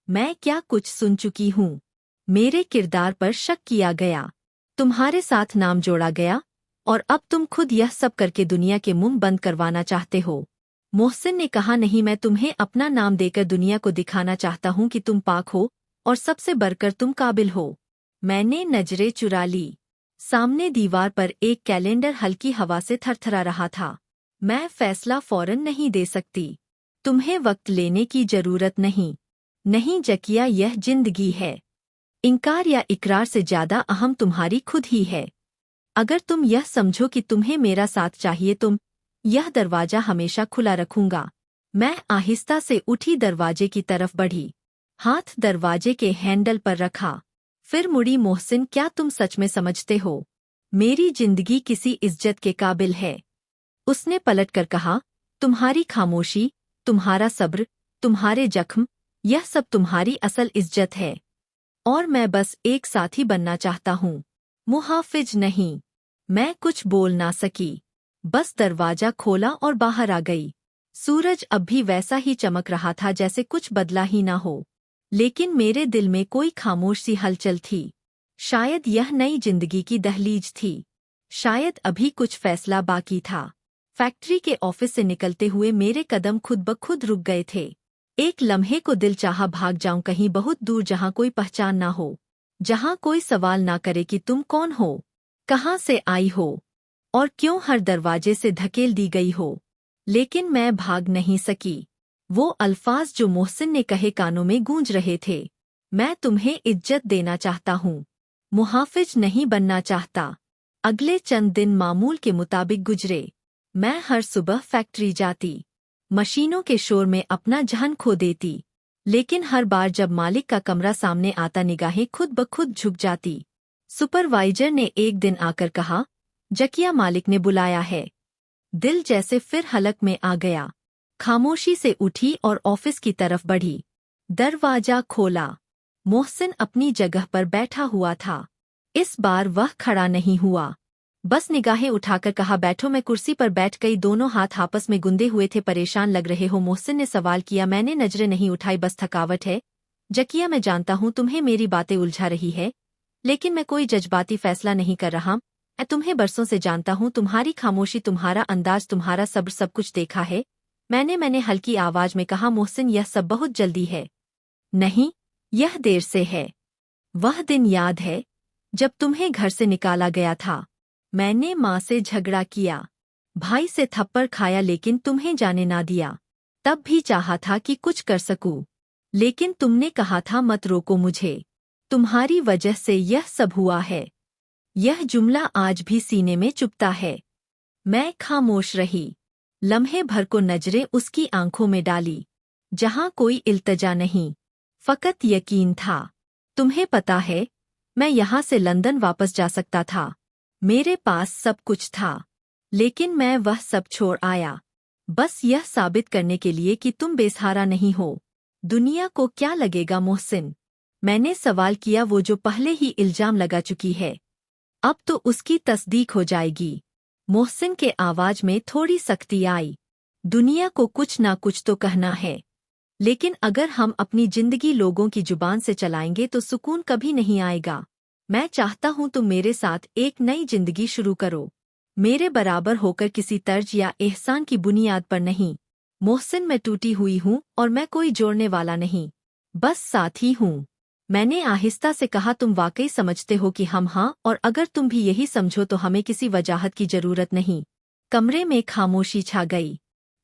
मैं क्या कुछ सुन चुकी हूँ। मेरे किरदार पर शक किया गया, तुम्हारे साथ नाम जोड़ा गया, और अब तुम खुद यह सब करके दुनिया के मुंह बंद करवाना चाहते हो। मोहसिन ने कहा, नहीं, मैं तुम्हें अपना नाम देकर दुनिया को दिखाना चाहता हूँ कि तुम पाक हो और सबसे बढ़कर तुम काबिल हो। मैंने नजरें चुरा ली। सामने दीवार पर एक कैलेंडर हल्की हवा से थरथरा रहा था। मैं फैसला फौरन नहीं दे सकती। तुम्हें वक्त लेने की जरूरत नहीं। नहीं जकिया, यह जिंदगी है। इनकार या इकरार से ज्यादा अहम तुम्हारी खुद ही है। अगर तुम यह समझो कि तुम्हें मेरा साथ चाहिए, यह दरवाजा हमेशा खुला रखूंगा। मैं आहिस्ता से उठी, दरवाजे की तरफ बढ़ी, हाथ दरवाजे के हैंडल पर रखा, फिर मुड़ी। मोहसिन, क्या तुम सच में समझते हो मेरी जिंदगी किसी इज्जत के काबिल है? उसने पलटकर कहा, तुम्हारी खामोशी, तुम्हारा सब्र, तुम्हारे जख्म, यह सब तुम्हारी असल इज्जत है। और मैं बस एक साथी बनना चाहता हूँ, मुहाफिज नहीं। मैं कुछ बोल ना सकी, बस दरवाजा खोला और बाहर आ गई। सूरज अब भी वैसा ही चमक रहा था जैसे कुछ बदला ही ना हो, लेकिन मेरे दिल में कोई खामोश सी हलचल थी। शायद यह नई जिंदगी की दहलीज थी, शायद अभी कुछ फैसला बाकी था। फैक्ट्री के ऑफिस से निकलते हुए मेरे कदम खुद ब खुद रुक गए थे। एक लम्हे को दिल चाहा भाग जाऊं कहीं बहुत दूर, जहां कोई पहचान ना हो, जहां कोई सवाल ना करे कि तुम कौन हो, कहां से आई हो और क्यों हर दरवाजे से धकेल दी गई हो। लेकिन मैं भाग नहीं सकी। वो अल्फाज जो मोहसिन ने कहे कानों में गूंज रहे थे, मैं तुम्हें इज्जत देना चाहता हूँ, मुहाफिज नहीं बनना चाहता। अगले चंद दिन मामूल के मुताबिक गुजरे। मैं हर सुबह फैक्ट्री जाती, मशीनों के शोर में अपना जहन खो देती, लेकिन हर बार जब मालिक का कमरा सामने आता निगाहें खुद ब खुद झुक जाती। सुपरवाइजर ने एक दिन आकर कहा, जकिया, मालिक ने बुलाया है। दिल जैसे फिर हलक में आ गया। खामोशी से उठी और ऑफिस की तरफ बढ़ी। दरवाजा खोला। मोहसिन अपनी जगह पर बैठा हुआ था। इस बार वह खड़ा नहीं हुआ, बस निगाहें उठाकर कहा, बैठो। मैं कुर्सी पर बैठ गई, दोनों हाथ आपस में गुंदे हुए थे। परेशान लग रहे हो? मोहसिन ने सवाल किया। मैंने नजरें नहीं उठाई, बस थकावट है। जकिया, मैं जानता हूँ तुम्हें मेरी बातें उलझा रही है, लेकिन मैं कोई जज्बाती फैसला नहीं कर रहा। मैं तुम्हें बरसों से जानता हूँ, तुम्हारी खामोशी, तुम्हारा अंदाज, तुम्हारा सब्र, सब कुछ देखा है। मैंने हल्की आवाज में कहा, मोहसिन, यह सब बहुत जल्दी है। नहीं, यह देर से है। वह दिन याद है जब तुम्हें घर से निकाला गया था। मैंने माँ से झगड़ा किया, भाई से थप्पड़ खाया, लेकिन तुम्हें जाने ना दिया। तब भी चाहा था कि कुछ कर सकूं, लेकिन तुमने कहा था मत रोको मुझे, तुम्हारी वजह से यह सब हुआ है। यह जुमला आज भी सीने में चुभता है। मैं खामोश रही। लम्हे भर को नजरें उसकी आंखों में डाली, जहां कोई इल्तजा नहीं, फकत यकीन था। तुम्हें पता है, मैं यहाँ से लंदन वापस जा सकता था, मेरे पास सब कुछ था, लेकिन मैं वह सब छोड़ आया, बस यह साबित करने के लिए कि तुम बेसहारा नहीं हो। दुनिया को क्या लगेगा मोहसिन? मैंने सवाल किया, वो जो पहले ही इल्जाम लगा चुकी है, अब तो उसकी तस्दीक हो जाएगी। मोहसिन के आवाज में थोड़ी सख्ती आई। दुनिया को कुछ ना कुछ तो कहना है, लेकिन अगर हम अपनी जिंदगी लोगों की जुबान से चलाएंगे तो सुकून कभी नहीं आएगा। मैं चाहता हूं तुम मेरे साथ एक नई जिंदगी शुरू करो, मेरे बराबर होकर, किसी तर्ज या एहसान की बुनियाद पर नहीं। मोहसिन, मैं टूटी हुई हूं और मैं कोई जोड़ने वाला नहीं, बस साथी हूं। मैंने आहिस्ता से कहा, तुम वाकई समझते हो कि हम हाँ, और अगर तुम भी यही समझो तो हमें किसी वजाहत की जरूरत नहीं। कमरे में खामोशी छा गई।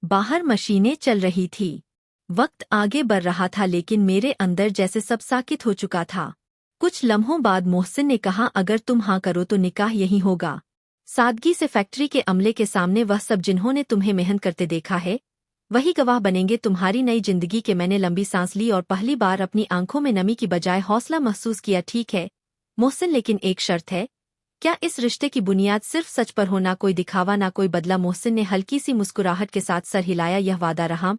बाहर मशीनें चल रही थी। वक्त आगे बढ़ रहा था, लेकिन मेरे अंदर जैसे सब साकित हो चुका था। कुछ लम्हों बाद मोहसिन ने कहा, अगर तुम हाँ करो तो निकाह यही होगा। सादगी से फैक्ट्री के अमले के सामने वह सब जिन्होंने तुम्हें मेहनत करते देखा है वही गवाह बनेंगे तुम्हारी नई जिंदगी के। मैंने लंबी सांस ली और पहली बार अपनी आंखों में नमी की बजाय हौसला महसूस किया। ठीक है मोहसिन, लेकिन एक शर्त है। क्या इस रिश्ते की बुनियाद सिर्फ सच पर हो, ना कोई दिखावा ना कोई बदला? मोहसिन ने हल्की सी मुस्कुराहट के साथ सर हिलाया। यह वादा रहा।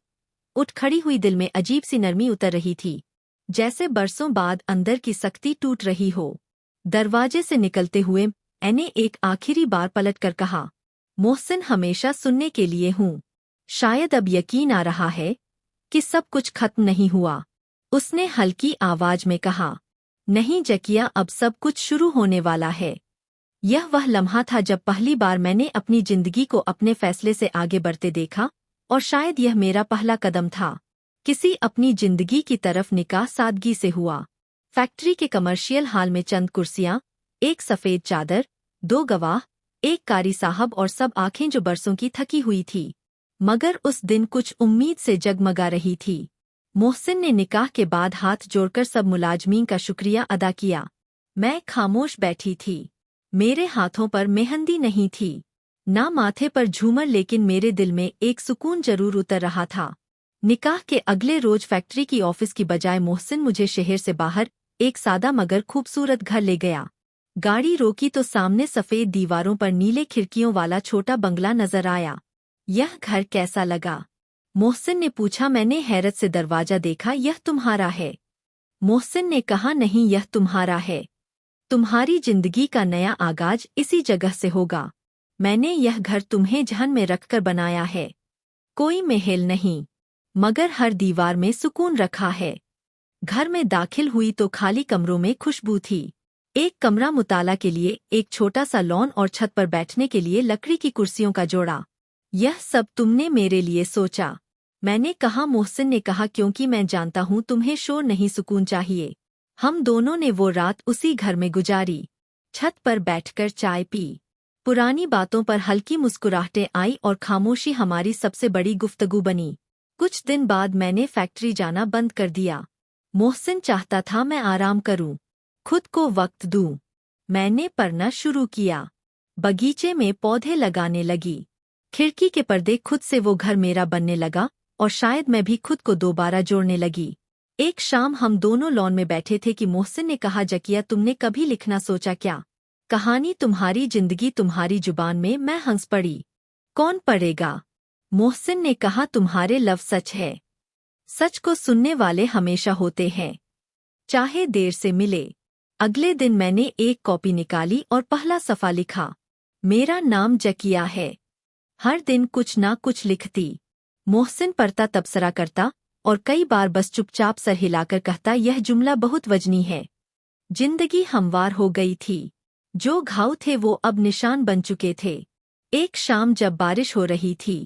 उठ खड़ी हुई, दिल में अजीब सी नरमी उतर रही थी, जैसे बरसों बाद अंदर की सख्ती टूट रही हो। दरवाजे से निकलते हुए मैंने एक आखिरी बार पलट कर कहा, मोहसिन हमेशा सुनने के लिए हूँ। शायद अब यकीन आ रहा है कि सब कुछ खत्म नहीं हुआ। उसने हल्की आवाज में कहा, नहीं जकिया, अब सब कुछ शुरू होने वाला है। यह वह लम्हा था जब पहली बार मैंने अपनी जिंदगी को अपने फैसले से आगे बढ़ते देखा, और शायद यह मेरा पहला कदम था किसी अपनी जिंदगी की तरफ। निकाह सादगी से हुआ। फैक्ट्री के कमर्शियल हाल में चंद कुर्सियां, एक सफेद चादर, दो गवाह, एक कारी साहब और सब आंखें जो बरसों की थकी हुई थी, मगर उस दिन कुछ उम्मीद से जगमगा रही थी। मोहसिन ने निकाह के बाद हाथ जोड़कर सब मुलाजमीन का शुक्रिया अदा किया। मैं खामोश बैठी थी। मेरे हाथों पर मेहंदी नहीं थी, ना माथे पर झूमर, लेकिन मेरे दिल में एक सुकून जरूर उतर रहा था। निकाह के अगले रोज फैक्ट्री की ऑफिस की बजाय मोहसिन मुझे शहर से बाहर एक सादा मगर खूबसूरत घर ले गया। गाड़ी रोकी तो सामने सफेद दीवारों पर नीले खिड़कियों वाला छोटा बंगला नजर आया। यह घर कैसा लगा? मोहसिन ने पूछा। मैंने हैरत से दरवाजा देखा। यह तुम्हारा है? मोहसिन ने कहा, नहीं, यह तुम्हारा है। तुम्हारी जिंदगी का नया आगाज इसी जगह से होगा। मैंने यह घर तुम्हें जहन में रखकर बनाया है। कोई महल नहीं, मगर हर दीवार में सुकून रखा है। घर में दाखिल हुई तो खाली कमरों में खुशबू थी। एक कमरा मुताला के लिए, एक छोटा सा लॉन और छत पर बैठने के लिए लकड़ी की कुर्सियों का जोड़ा। यह सब तुमने मेरे लिए सोचा? मैंने कहा। मोहसिन ने कहा, क्योंकि मैं जानता हूँ तुम्हें शोर नहीं, सुकून चाहिए। हम दोनों ने वो रात उसी घर में गुजारी। छत पर बैठकर चाय पी, पुरानी बातों पर हल्की मुस्कुराहटें आई और खामोशी हमारी सबसे बड़ी गुफ्तगू बनी। कुछ दिन बाद मैंने फैक्ट्री जाना बंद कर दिया। मोहसिन चाहता था मैं आराम करूं, खुद को वक्त दूं। मैंने पढ़ना शुरू किया, बगीचे में पौधे लगाने लगी। खिड़की के पर्दे खुद से वो घर मेरा बनने लगा, और शायद मैं भी खुद को दोबारा जोड़ने लगी। एक शाम हम दोनों लॉन में बैठे थे कि मोहसिन ने कहा, जकिया, तुमने कभी लिखना सोचा क्या? कहानी तुम्हारी जिंदगी तुम्हारी जुबान में। मैं हंस पड़ी। कौन पढ़ेगा? मोहसिन ने कहा, तुम्हारे लफ्ज़ सच है। सच को सुनने वाले हमेशा होते हैं, चाहे देर से मिले। अगले दिन मैंने एक कॉपी निकाली और पहला सफ़ा लिखा। मेरा नाम जकिया है। हर दिन कुछ ना कुछ लिखती। मोहसिन पढ़ता, तबसरा करता और कई बार बस चुपचाप सर हिलाकर कहता, यह जुमला बहुत वजनी है। जिंदगी हमवार हो गई थी। जो घाव थे वो अब निशान बन चुके थे। एक शाम जब बारिश हो रही थी,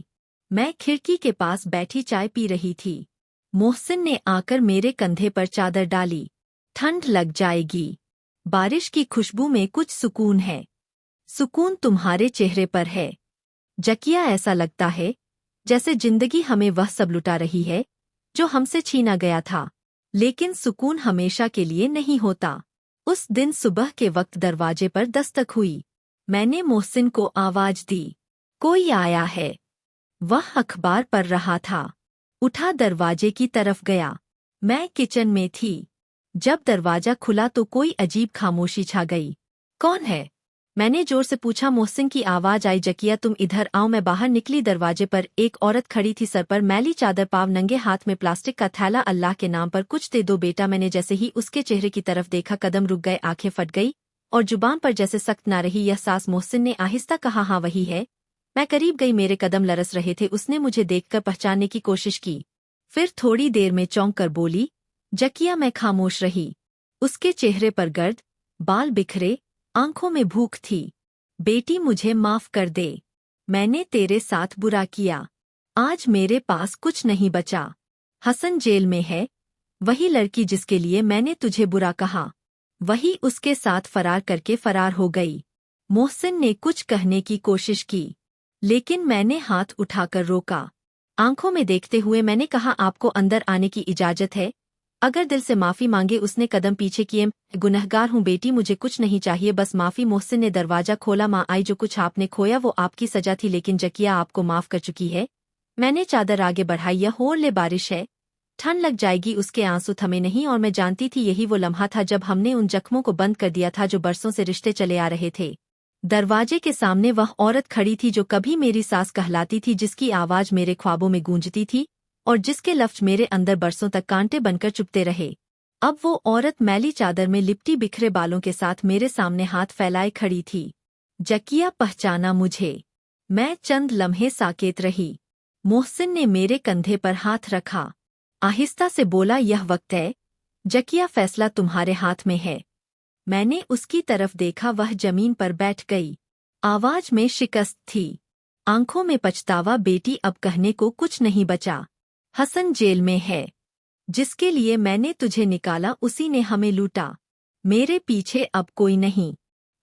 मैं खिड़की के पास बैठी चाय पी रही थी। मोहसिन ने आकर मेरे कंधे पर चादर डाली। ठंड लग जाएगी। बारिश की खुशबू में कुछ सुकून है। सुकून तुम्हारे चेहरे पर है जकिया। ऐसा लगता है जैसे जिंदगी हमें वह सब लुटा रही है जो हमसे छीना गया था। लेकिन सुकून हमेशा के लिए नहीं होता। उस दिन सुबह के वक्त दरवाजे पर दस्तक हुई। मैंने मोहसिन को आवाज दी। कोई आया है। वह अखबार पढ़ रहा था। उठा, दरवाजे की तरफ गया। मैं किचन में थी। जब दरवाजा खुला तो कोई अजीब खामोशी छा गई। कौन है? मैंने जोर से पूछा। मोहसिन की आवाज आई, जकिया, तुम इधर आओ। मैं बाहर निकली। दरवाजे पर एक औरत खड़ी थी, सर पर मैली चादर, पाव नंगे, हाथ में प्लास्टिक का थैला। अल्लाह के नाम पर कुछ दे दो बेटा। मैंने जैसे ही उसके चेहरे की तरफ देखा, कदम रुक गए, आंखें फट गई और जुबान पर जैसे सख्त ना रही यह सांस। मोहसिन ने आहिस्ता कहा, हाँ वही है। मैं करीब गई, मेरे कदम लरस रहे थे। उसने मुझे देखकर पहचानने की कोशिश की, फिर थोड़ी देर में चौंक कर बोली, जकिया। मैं खामोश रही। उसके चेहरे पर गर्द, बाल बिखरे, आंखों में भूख थी। बेटी, मुझे माफ कर दे। मैंने तेरे साथ बुरा किया। आज मेरे पास कुछ नहीं बचा। हसन जेल में है, वही लड़की जिसके लिए मैंने तुझे बुरा कहा, वही उसके साथ फरार करके फरार हो गई। मोहसिन ने कुछ कहने की कोशिश की, लेकिन मैंने हाथ उठाकर रोका। आंखों में देखते हुए मैंने कहा, आपको अंदर आने की इजाजत है। अगर दिल से माफी मांगे। उसने कदम पीछे किए। गुनहगार हूँ बेटी, मुझे कुछ नहीं चाहिए, बस माफी। मोहसिन ने दरवाजा खोला। माँ आई, जो कुछ आपने खोया वो आपकी सजा थी, लेकिन जकिया आपको माफ कर चुकी है। मैंने चादर आगे बढ़ाई। यह होड़ ले बारिश है, ठंड लग जाएगी। उसके आंसू थमे नहीं, और मैं जानती थी यही वो लम्हा था जब हमने उन जख्मों को बंद कर दिया था जो बरसों से रिश्ते चले आ रहे थे। दरवाजे के सामने वह औरत खड़ी थी जो कभी मेरी सास कहलाती थी, जिसकी आवाज मेरे ख्वाबों में गूंजती थी और जिसके लफ्ज मेरे अंदर बरसों तक कांटे बनकर चुभते रहे। अब वो औरत मैली चादर में लिपटी बिखरे बालों के साथ मेरे सामने हाथ फैलाए खड़ी थी। जकिया पहचाना मुझे। मैं चंद लम्हे साकेत रही। मोहसिन ने मेरे कंधे पर हाथ रखा, आहिस्ता से बोला, यह वक्त है जकिया, फैसला तुम्हारे हाथ में है। मैंने उसकी तरफ देखा। वह जमीन पर बैठ गई, आवाज में शिकस्त थी, आंखों में पछतावा। बेटी, अब कहने को कुछ नहीं बचा। हसन जेल में है। जिसके लिए मैंने तुझे निकाला उसी ने हमें लूटा। मेरे पीछे अब कोई नहीं।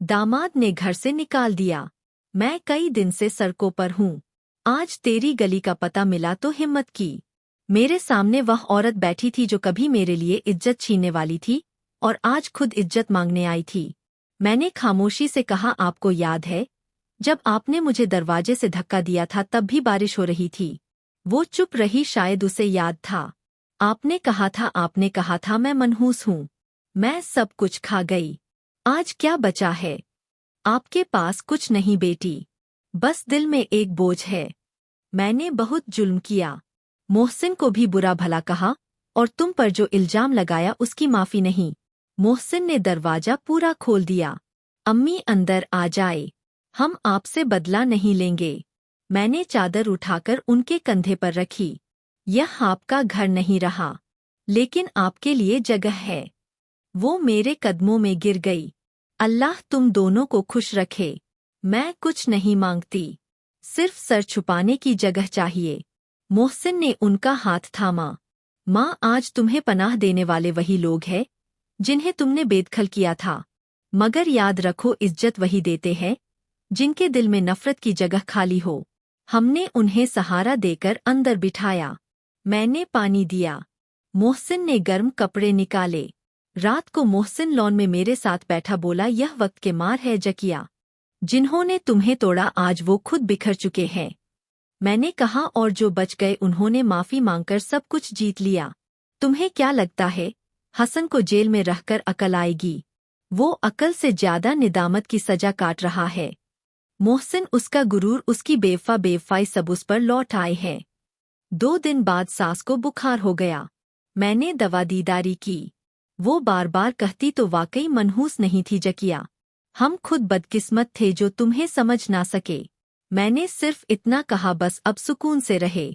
दामाद ने घर से निकाल दिया। मैं कई दिन से सड़कों पर हूँ। आज तेरी गली का पता मिला तो हिम्मत की। मेरे सामने वह औरत बैठी थी जो कभी मेरे लिए इज्जत छीनने वाली थी और आज खुद इज्जत मांगने आई थी। मैंने खामोशी से कहा, आपको याद है जब आपने मुझे दरवाजे से धक्का दिया था, तब भी बारिश हो रही थी। वो चुप रही, शायद उसे याद था। आपने कहा था मैं मनहूस हूँ। मैं सब कुछ खा गई। आज क्या बचा है? आपके पास कुछ नहीं बेटी, बस दिल में एक बोझ है। मैंने बहुत जुल्म किया, मोहसिन को भी बुरा भला कहा, और तुम पर जो इल्जाम लगाया उसकी माफी नहीं। मोहसिन ने दरवाजा पूरा खोल दिया। अम्मी अंदर आ जाए, हम आपसे बदला नहीं लेंगे। मैंने चादर उठाकर उनके कंधे पर रखी। यह आपका घर नहीं रहा, लेकिन आपके लिए जगह है। वो मेरे कदमों में गिर गई। अल्लाह तुम दोनों को खुश रखे। मैं कुछ नहीं मांगती, सिर्फ सर छुपाने की जगह चाहिए। मोहसिन ने उनका हाथ थामा। माँ, आज तुम्हें पनाह देने वाले वही लोग हैं जिन्हें तुमने बेदखल किया था, मगर याद रखो, इज्जत वही देते हैं जिनके दिल में नफरत की जगह खाली हो। हमने उन्हें सहारा देकर अंदर बिठाया। मैंने पानी दिया। मोहसिन ने गर्म कपड़े निकाले। रात को मोहसिन लॉन में मेरे साथ बैठा, बोला, यह वक्त के मार है जकिया। जिन्होंने तुम्हें तोड़ा आज वो खुद बिखर चुके हैं। मैंने कहा, और जो बच गए उन्होंने माफी मांगकर सब कुछ जीत लिया। तुम्हें क्या लगता है हसन को जेल में रहकर अकल आएगी? वो अकल से ज्यादा निदामत की सजा काट रहा है। मोहसिन, उसका गुरूर, उसकी बेवफाई सब उस पर लौट आए हैं। 2 दिन बाद सास को बुखार हो गया। मैंने दवा दीदारी की। वो बार बार कहती तो वाकई मनहूस नहीं थी जकिया। हम खुद बदकिस्मत थे जो तुम्हें समझ ना सके। मैंने सिर्फ इतना कहा, बस अब सुकून से रहे।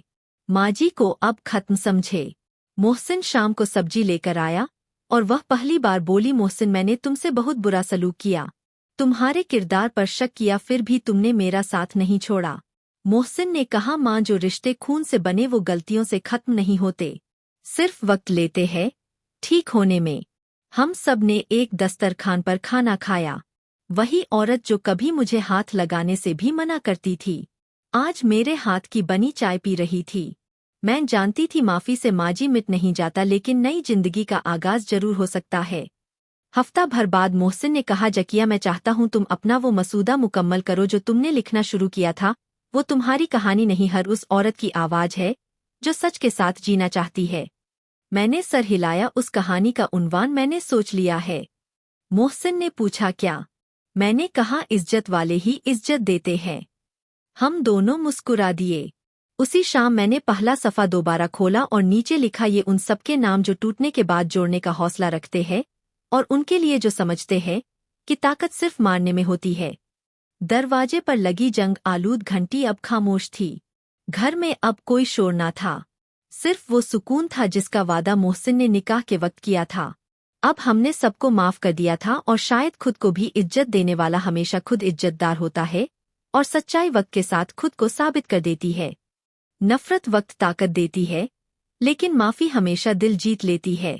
माजी को अब खत्म समझे। मोहसिन शाम को सब्जी लेकर आया और वह पहली बार बोली, मोहसिन, मैंने तुमसे बहुत बुरा सलूक किया, तुम्हारे किरदार पर शक किया, फिर भी तुमने मेरा साथ नहीं छोड़ा। मोहसिन ने कहा, माँ, जो रिश्ते खून से बने वो गलतियों से खत्म नहीं होते, सिर्फ वक्त लेते हैं ठीक होने में। हम सब ने एक दस्तरखान पर खाना खाया। वही औरत जो कभी मुझे हाथ लगाने से भी मना करती थी, आज मेरे हाथ की बनी चाय पी रही थी। मैं जानती थी माफी से माजी मिट नहीं जाता, लेकिन नई जिंदगी का आगाज जरूर हो सकता है। हफ्ता भर बाद मोहसिन ने कहा, जकिया, मैं चाहता हूँ तुम अपना वो मसूदा मुकम्मल करो जो तुमने लिखना शुरू किया था। वो तुम्हारी कहानी नहीं, हर उस औरत की आवाज है जो सच के साथ जीना चाहती है। मैंने सर हिलाया। उस कहानी का उन्वान मैंने सोच लिया है। मोहसिन ने पूछा, क्या? मैंने कहा, इज्जत वाले ही इज्जत देते हैं। हम दोनों मुस्कुरा दिए। उसी शाम मैंने पहला सफ़ा दोबारा खोला और नीचे लिखा, ये उन सबके नाम जो टूटने के बाद जोड़ने का हौसला रखते हैं, और उनके लिए जो समझते हैं कि ताकत सिर्फ मारने में होती है। दरवाजे पर लगी जंग आलूद घंटी अब खामोश थी। घर में अब कोई शोर ना था, सिर्फ वो सुकून था जिसका वादा मोहसिन ने निकाह के वक्त किया था। अब हमने सबको माफ कर दिया था, और शायद खुद को भी इज्जत देने वाला हमेशा खुद इज्जतदार होता है, और सच्चाई वक्त के साथ खुद को साबित कर देती है। नफरत वक्त ताकत देती है, लेकिन माफी हमेशा दिल जीत लेती है।